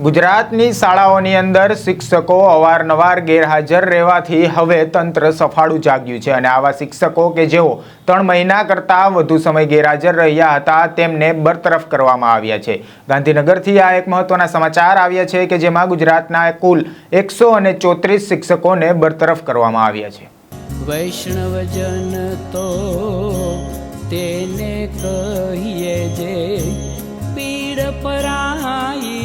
ગુજરાતની શાળાઓની અંદર શિક્ષકો અવારનવાર ગેરહાજર રહેવાથી હવે તંત્ર સફાળું જાગ્યું છે અને આવા શિક્ષકો કે જેઓ 3 મહિના કરતાં વધુ સમય ગેરહાજર રહ્યા હતા તેમને બરતરફ કરવામાં આવ્યા છે। ગાંધીનગરથી આ એક મહત્વના સમાચાર આવ્યા છે કે જેમાં ગુજરાતના કુલ 134 શિક્ષકોને બરતરફ કરવામાં આવ્યા છે। વૈષ્ણવજન તો તેને કહીએ જે પીડ પરાઈ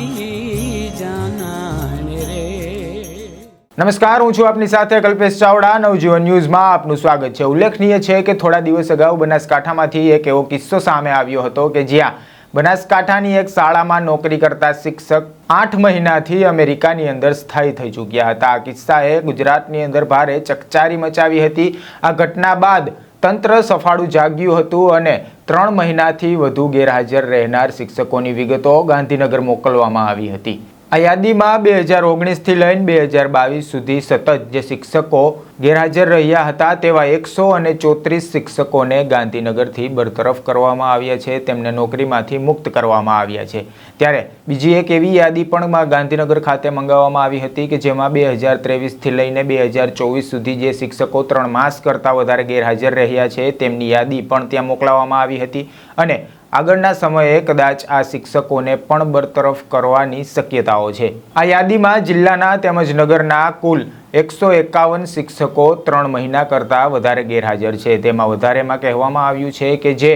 નમસ્કાર, હું છું આપની સાથે કલ્પેશ ચાવડા। નવજીવન ન્યૂઝમાં આપનું સ્વાગત છે। ઉલ્લેખનીય છે કે થોડા દિવસ અગાઉ બનાસકાંઠામાંથી એક એવો કિસ્સો સામે આવ્યો હતો કે જ્યાં બનાસકાંઠાની એક શાળામાં નોકરી કરતા શિક્ષક 8 મહિનાથી અમેરિકાની અંદર સ્થાયી થઈ ચૂક્યા હતા। આ કિસ્સાએ ગુજરાતની અંદર ભારે ચકચારી મચાવી હતી। આ ઘટના બાદ તંત્ર સફાળું જાગ્યું હતું અને 3 મહિનાથી વધુ ગેરહાજર રહેનાર શિક્ષકોની વિગતો ગાંધીનગર મોકલવામાં આવી હતી। આ યાદીમાં 2019થી લઈને 2022 સુધી સતત જે શિક્ષકો ગેરહાજર રહ્યા હતા તેવા 134 શિક્ષકોને ગાંધીનગરથી બરતરફ કરવામાં આવ્યા છે। તેમને નોકરીમાંથી મુક્ત કરવામાં આવ્યા છે। ત્યારે બીજી એક એવી યાદી પણ ગાંધીનગર ખાતે મંગાવવામાં આવી હતી કે જેમાં 2023થી લઈને 2024 સુધી જે શિક્ષકો 3 માસ કરતાં વધારે ગેરહાજર રહ્યા છે તેમની યાદી પણ ત્યાં મોકલવામાં આવી હતી અને આગળના સમયે કદાચ આ શિક્ષકોને પણ બરતરફ કરવાની શક્યતાઓ છે। આ યાદીમાં જિલ્લાના તેમજ નગરના કુલ 151 શિક્ષકો 3 મહિના કરતાં વધારે ગેરહાજર છે। તેમાં વધારેમાં કહેવામાં આવ્યું છે કે જે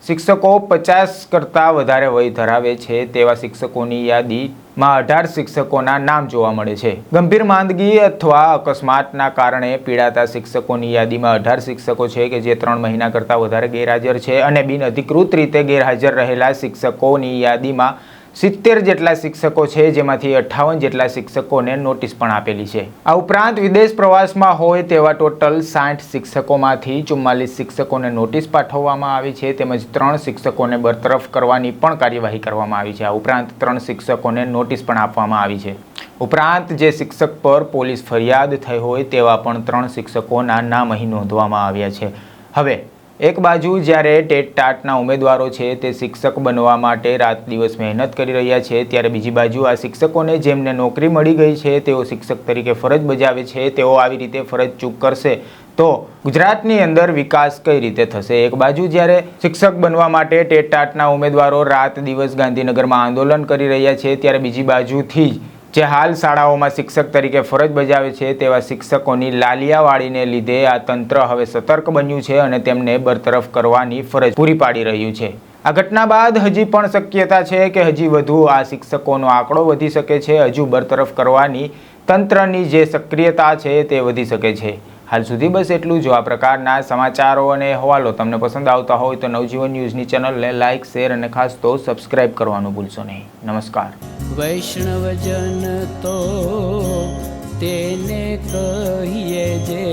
શિક્ષકો 50 કરતાં વધારે વય ધરાવે છે તેવા શિક્ષકોની યાદીમાં 18 શિક્ષકોના નામ જોવા મળે છે। ગંભીર માંદગી અથવા અકસ્માતના કારણે પીડાતા શિક્ષકોની યાદીમાં 18 શિક્ષકો છે કે જે 3 મહિના કરતાં વધારે ગેરહાજર છે અને બિનઅધિકૃત રીતે ગેરહાજર રહેલા શિક્ષકોની યાદીમાં 70 જેટલા શિક્ષકો છે જેમાંથી 58 જેટલા શિક્ષકોને નોટિસ પણ આપેલી છે। આ ઉપરાંત વિદેશ પ્રવાસમાં હોય તેવા ટોટલ 60 શિક્ષકોમાંથી 44 શિક્ષકોને નોટિસ પાઠવવામાં આવી છે તેમજ 3 શિક્ષકોને બરતરફ કરવાની પણ કાર્યવાહી કરવામાં આવી છે। આ ઉપરાંત 3 શિક્ષકોને નોટિસ પણ આપવામાં આવી છે। ઉપરાંત જે શિક્ષક પર પોલીસ ફરિયાદ થઈ હોય તેવા પણ 3 શિક્ષકોના નામ અહીં નોંધવામાં આવ્યા છે। હવે એક બાજુ જ્યારે ટેટ ટાટના ઉમેદવારો છે તે શિક્ષક બનવા માટે રાત દિવસ મહેનત કરી રહ્યા છે ત્યારે બીજી બાજુ આ શિક્ષકોને જેમને નોકરી મળી ગઈ છે તેઓ શિક્ષક તરીકે ફરજ બજાવે છે તેઓ આવી રીતે ફરજ ચૂક કરશે તો ગુજરાતની અંદર વિકાસ કઈ રીતે થશે। એક બાજુ જ્યારે શિક્ષક બનવા માટે ટેટ ટાટના ઉમેદવારો રાત દિવસ ગાંધીનગરમાં આંદોલન કરી રહ્યા છે ત્યારે બીજી બાજુથી જે હાલ શાળાઓમાં શિક્ષક તરીકે ફરજ બજાવે છે તેવા શિક્ષકોની લાલિયાવાડીને લીધે આ તંત્ર હવે સતર્ક બન્યું છે અને તેમને બરતરફ કરવાની ફરજ પૂરી પાડી રહ્યું છે। આ ઘટના બાદ હજી પણ શક્યતા છે કે હજી વધુ આ શિક્ષકોનો આંકડો વધી શકે છે। હજુ બરતરફ કરવાની તંત્રની જે સક્રિયતા છે તે વધી શકે છે। હાલ સુધી બસ એટલું। જો આ પ્રકારના સમાચારો અને અહેવાલો તમને પસંદ આવતા હોય તો નવજીવન ન્યૂઝની ચેનલને લાઇક, શેર અને ખાસ તો સબસ્ક્રાઇબ કરવાનું ભૂલશો નહીં। નમસ્કાર। વૈષ્ણવજન તો તેને કહીએ જે